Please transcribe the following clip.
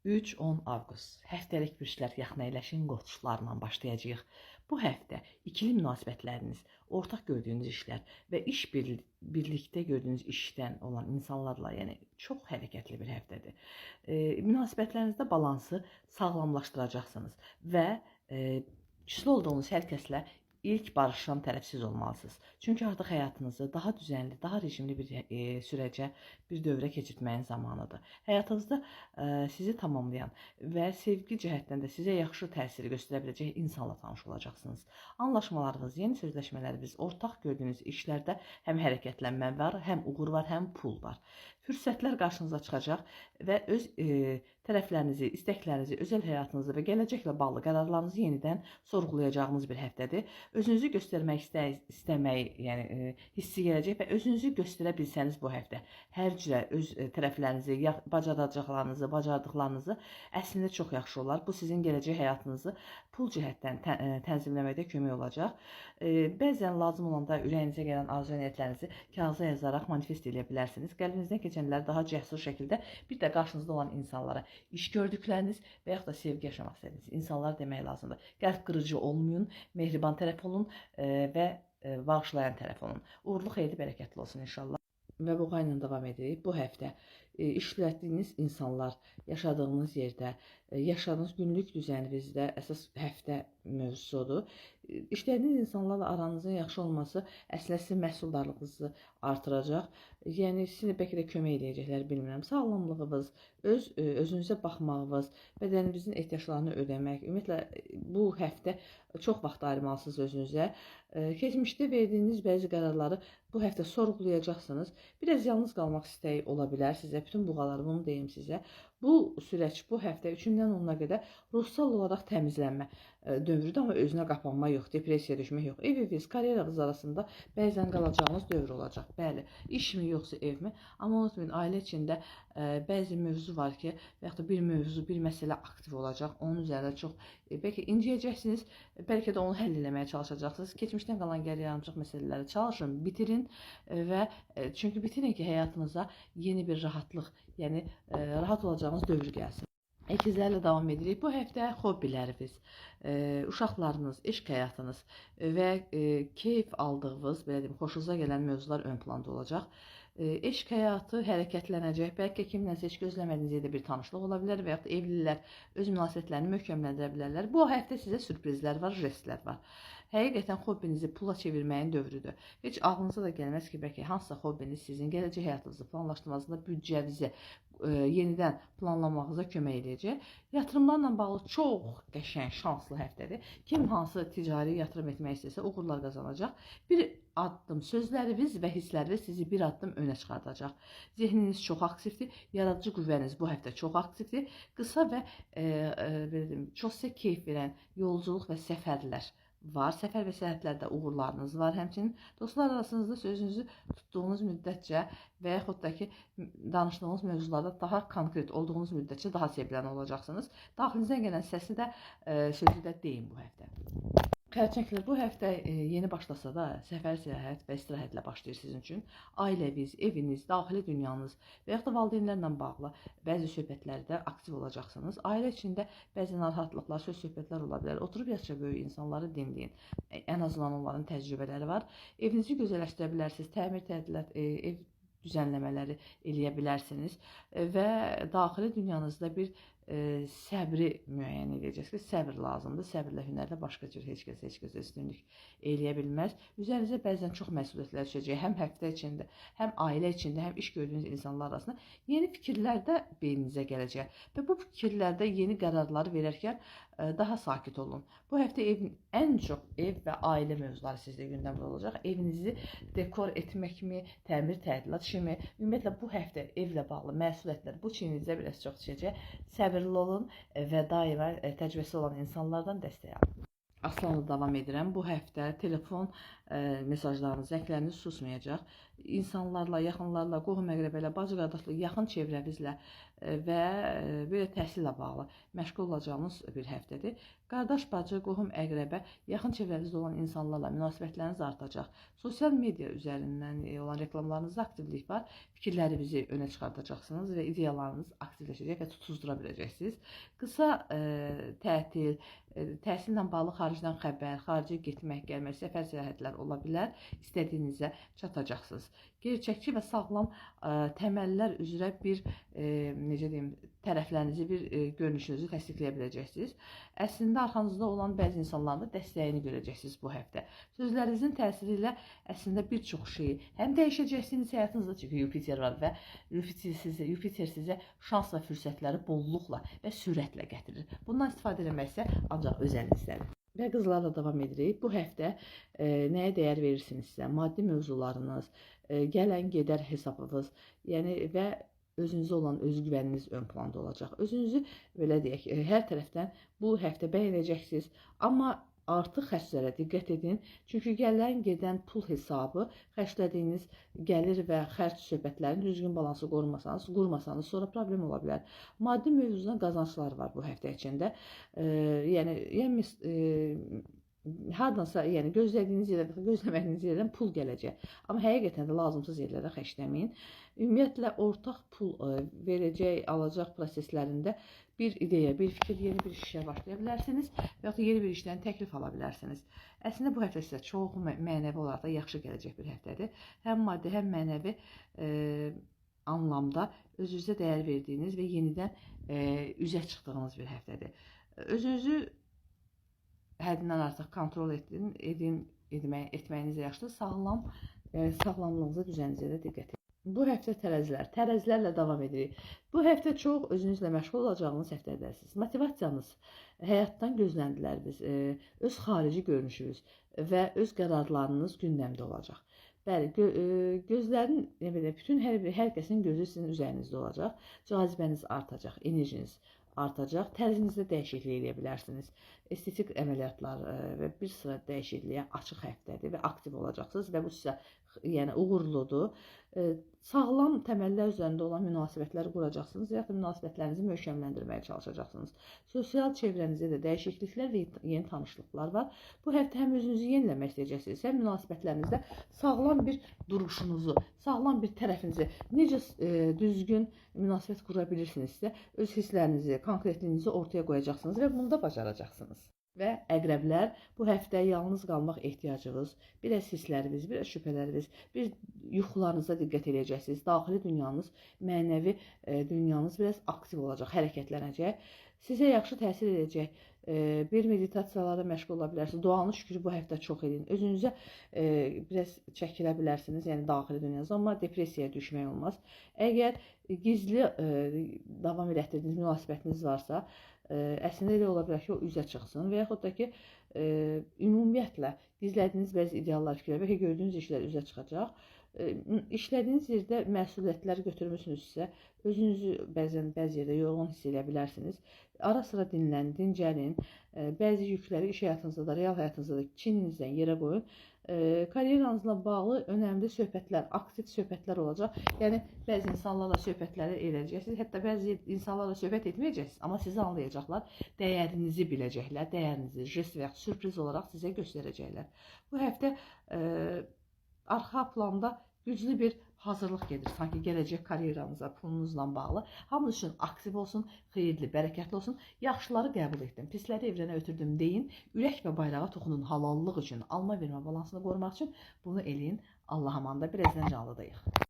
3-10 avqust həftəlik güclər yaxınlaşın qoçlarla başlayacağıq. Bu həftə ikili münasibətləriniz, ortaq gördüyünüz işlər və birlikdə gördüyünüz işdən olan insanlarla, yəni çox hərəkətli bir həftədir. Münasibətlərinizdə balansı sağlamlaşdıracaqsınız və küslü olduğunuz hər kəslə ilk barışan tərəf siz olmalısınız. Çünki artıq həyatınızı daha düzənli, daha rejimli bir sürəcə, bir dövrə keçirtməyin zamanıdır. Həyatınızda sizi tamamlayan və sevgi cəhətdən də sizə yaxşı təsir göstərə biləcək insanla tanış olacaqsınız. Anlaşmalarınız, yeni sözləşmələriniz, ortaq gördüyünüz işlərdə həm hərəkətlənmə var, həm uğur var, həm pul var. Fürsətlər qarşınıza çıxacaq və öz tərəflərinizi, istəklərinizi, özəl həyatınızı və gələcəklə bağlı qərarlarınızı yenidən sorğulayacağınız bir həftədir. Özünüzü göstərmək istəməyi, yəni hissi gələcək və özünüzü göstərə bilsəniz bu həftə hər cürə öz tərəflərinizi, bacaracaqlarınızı, bacardıqlarınızı əslində çox yaxşı olar. Bu sizin gələcək həyatınızı pul cəhətdən tənzimləməkdə kömək olacaq. Bəzən lazım olanda ürəyinizə gələn arzu niyyətlərinizi kağıza yazaraq manifest edə bilərsiniz. Qəlbinizdən keçənləri daha cəsur şəkildə bir də qarşınızda olan insanlara, iş gördükləriniz və yaxud da sevgi yaşamaq istədiyiniz insanlar demək lazımdır. Qəlb qırıcı olmayın, mehriban tərəf olun və bağışlayan tərəf olun. Uğurlu, xeyirli, bərəkətli olsun inşallah. Və bu qayla davam edirik. Bu həftə işlətdiyiniz insanlar, yaşadığınız yerdə, yaşadığınız günlük düzəninizdə əsas həftə mövzusudur. İşlədiyiniz insanlarla aranızın yaxşı olması əslində sizin məhsuldarlığınızı artıracaq. Yəni sizə bəlkə də kömək edəcəklər, bilmirəm. Sağlamlığınız, özünüzə baxmağınız, bədəninizin ehtiyaclarını ödəmək. Ümumiyyətlə bu həftə çox vaxt ayırmalısınız özünüzə. Keçmişdə verdiyiniz bəzi qərarları bu həftə sorğulayacaqsınız. Biraz yalnız qalmaq istəyi ola bilər sizə. Bütün buğaları bunu deyim sizə. Bu süreç bu həftə 3-dən 10-a qədər ruhsal olaraq təmizlənmə dövrüdür, amma özünə qapanma yox, depressiyaya düşmək yox. Ev-eviz, karyeranız arasında bəzən qalacağınız dövr olacaq. Bəli, işmi yoxsa evmi? Amma unutmayın, ailə içində bəzi mövzu var ki, və yaxud da bir mövzu, bir məsələ aktiv olacaq. Onun üzərində çox bəlkə inciyəcəksiniz, bəlkə də onu həll etməyə çalışacaqsınız. Keçmişdən qalan geriyə yarımçıq məsələləri çalışın, bitirin və çünki bitirin ki, həyatınıza yeni bir rahatlıq, yəni rahat olacağınız dövr gəlsin. İkizlərlə davam edirik. Bu həftə hobbiləriniz, uşaqlarınız, eşq həyatınız və keyf aldığınız, belə deyim, xoşunuza gələn mövzular ön planda olacaq. Eşq həyatı hərəkətlənəcək. Bəlkə kimlənsə heç gözləmədiyiniz yerdə bir tanışlıq ola bilər və yaxud evlilər öz münasibətlərini möhkəmləndirə bilərlər. Bu həftə sizə sürprizlər var, jestlər var. Həqiqətən hobbinizi pula çevirməyin dövrüdür. Heç ağlınıza da gəlməz ki, bəlkə hansısa hobbiniz sizin gələcək həyatınızı planlaşdırmanızda büdcənizi yenidən planlamağınıza kömək edəcək. Yatırımlarla bağlı çox qəşəng, şanslı həftədir. Kim hansı ticari yatırım etmək istəsə uğurlar qazanacaq. Bir addım sözləriniz və hissləriniz sizi bir addım önə çıxardacaq. Zehniniz çox aktivdir, yaradıcı qüvvəniz bu həftə çox aktivdir. Qısa və çox sizə keyf verən yolculuk və səfərlər var. Səfər və səyahətlərdə uğurlarınız var. Həmçinin dostlar arasınızda sözünüzü tutduğunuz müddətcə və yaxud da ki, danışdığınız mövzularda daha konkret olduğunuz müddətcə daha sevilən olacaqsınız. Daxilinizdən gələn səsi də, sözü də deyin bu həftə. Xərçənglər, bu həftə yeni başlasa da səfər, səyahət və istirahətlə başlayır sizin üçün. Ailəviz, eviniz, daxili dünyanız və yaxud da valideynlərlə bağlı bəzi söhbətlərdə aktiv olacaqsınız. Ailə içində bəzi narahatlıqlar, söz söhbətlər ola bilər. Oturub yaşca böyük insanları dinləyin. Ən azından onların təcrübələri var. Evinizi gözəlləşdirə bilərsiniz. Təmir, tədilat, ev düzənləmələri eləyə bilərsiniz və daxili dünyanızda bir səbri müəyyən edəcəksiniz. Səbr lazımdır. Səbrlə, hünərlə başqa cür heç kəsə üstünlük eləyə bilməz. Üzərinizə bəzən çox məsuliyyətlər düşəcək. Həm həftə içində, həm ailə içində, həm iş gördüyünüz insanlar arasında yeni fikirlər də beyninizə gələcək. Və bu fikirlərdə yeni qərarları verərkən daha sakit olun. Bu həftə ən çox ev və ailə mövzuları sizdə gündəmdə olacaq. Evinizi dekor etməkmi, təmir, tədilat işimi, ümumiyyətlə bu həftə evlə bağlı məsuliyyətlər bu çiyninizə biraz çox düşəcək. Səbirli olun və daima təcrübəsi olan insanlardan dəstək alın. Aslanla davam edirəm. Bu həftə telefon mesajlarınız, zəngləriniz susmayacaq. insanlarla, yaxınlarla, qohum-əqrəbə ilə, bacı-qardaşla, yaxın çevrənizlə və belə təhsillə bağlı məşğul olacağınız bir həftədir. Qardaş, bacı, qohum-əqrəbə, yaxın çevrənizdə olan insanlarla münasibətləriniz artacaq. Sosial media üzərindən olan reklamlarınızda aktivlik var. Fikirlərinizi önə çıxardacaqsınız və ideyalarınız aktivləşəcək və tutuzdura biləcəksiniz. Qısa tətil, təhsillə bağlı xaricdən xəbər, xaricə getmək, gəlmək, səfər səyahətlər ola bilər. İstədiyinizə çatacaqsınız. Gerçəkçi və sağlam təməllər üzrə bir, necə deyim, tərəflərinizi, bir görünüşünüzü təsdiqləyə biləcəksiniz. Əslində arxanızda olan bəzi insanların da dəstəyini görəcəksiniz bu həftə. Sözlərinizin təsiri ilə əslində bir çox şeyi həm dəyişəcəksiniz həyatınızda, çünki Yupiter var və Yupiter sizə şans və fürsətləri bolluqla və sürətlə gətirir. Bundan istifadə etmək isə ancaq öz əlinizdədir. Və qızlarla davam edirik. Bu həftə nəyə dəyər verirsinizsə, maddi mövzularınız, gələn gedər hesabınız, yəni və özünüzə olan özgüvəniniz ön planda olacaq. Özünüzü belə deyək, hər tərəfdən bu həftə bəyənəcəksiniz, amma artıq xərclərə diqqət edin. Çünki gələn gedən pul hesabı, xərclədiyiniz gəlir və xərc söhbətlərinin düzgün balansı qurmasanız sonra problem ola bilər. Maddi mövzudan qazanclar var bu həftə içində. Yəni hardansa, yəni gözlədiyiniz yerlərdən, gözləmədiyiniz yerlərdən pul gələcək. Amma həqiqətən də lazımsız yerlərə xərcləməyin. Ümumiyyətlə, ortaq pul verəcək, alacaq proseslərində bir ideya, bir fikir, yeni bir işə başlaya bilərsiniz və yaxud da yeni bir işdən təklif ala bilərsiniz. Əslində, bu həftə sizə çox mənəvi olaraq da yaxşı gələcək bir həftədir. Həm maddi, həm mənəvi anlamda özünüzə dəyər verdiyiniz və yenidən üzə çıxdığınız bir həftədir. Özünüzü həddindən artıq kontrol etməyiniz yaxşıdır. Sağlamlığınıza, düzənizə də diqqət edin. Bu həftə tərəzilərlə davam edirik. Bu həftə çox özünüzlə məşğul olacağınız həftədəsiniz. Motivasiyanız, həyatdan gözləntiləriniz, öz xarici görünüşünüz və öz qərarlarınız gündəmdə olacaq. Bəli, gözlərin, bütün hər kəsin gözü sizin üzərinizdə olacaq. Cazibəniz artacaq, enerjiniz artacaq, tərzinizdə dəyişiklik edə bilərsiniz. Estetik əməliyyatlar və bir sıra dəyişikliyə açıq həftədir və aktiv olacaqsınız və bu sizə uğurludur. Sağlam təməllər üzərində olan münasibətləri quracaqsınız və ya da münasibətlərinizi möhkəmləndirməyə çalışacaqsınız. Sosial çevrənizdə də dəyişikliklər və yeni tanışlıqlar var. Bu həftə həm özünüzü yeniləmək istəyəcəksiniz, həm münasibətlərinizdə sağlam bir duruşunuzu, sağlam bir tərəfinizi, necə düzgün münasibət qura bilirsinizsə, öz hisslərinizi, konkretliyinizi ortaya qoyacaqsınız və bunu da bacaracaqsınız. Və əqrəblər, bu həftə yalnız qalmaq ehtiyacınız, biraz hissləriniz, biraz şübhələriniz, bir yuxularınıza diqqət edəcəksiniz. Daxili dünyanız, mənəvi dünyanız biraz aktiv olacaq, hərəkətlənəcək. Sizə yaxşı təsir edəcək bir meditasiyalara məşğul ola bilərsiniz. Duanı şükür bu həftə çox edin. Özünüzə biraz çəkilə bilərsiniz, yəni daxili dünyanız, amma depressiyaya düşmək olmaz. Əgər gizli davam etdirdiyiniz münasibətiniz varsa, əslində elə ola bilər ki, o üzə çıxsın və yaxud da ki, ümumiyyətlə gizlədiyiniz bəzi ideallar, fikirlər, bəlkə gördüyünüz işlər üzə çıxacaq. İşlədiyiniz yerdə məsuliyyətləri götürmüsünüzsə, özünüzü bəzi yerdə yorğun hiss edə bilərsiniz. Ara sıra dinlənin, dincəlin, bəzi yükləri iş həyatınızda da, real həyatınızda da çiyninizdən yerə qoyun. Karyeranızla bağlı önəmli söhbətlər, aktiv söhbətlər olacaq. Yəni, bəzi insanlarla söhbətləri edəcəksiniz, hətta bəzi insanlarla söhbət etməyəcəksiniz, amma sizi anlayacaqlar, dəyərinizi biləcəklər, dəyərinizi jest və yaxud sürpriz olaraq sizə göstərəcəklər. Bu həftə arxa planda güclü bir hazırlıq gedir, sanki gələcək karyeranıza, pulunuzla bağlı. Hamınız üçün aktiv olsun, xeyirli, bərəkətli olsun. Yaxşıları qəbul etdim, pisləri evrənə ötürdüm deyin. Ürək və bayrağa toxunun halallıq üçün, alma vermə balansını qorumaq üçün bunu eləyin. Allah amanda, birazdan canlıdayıq.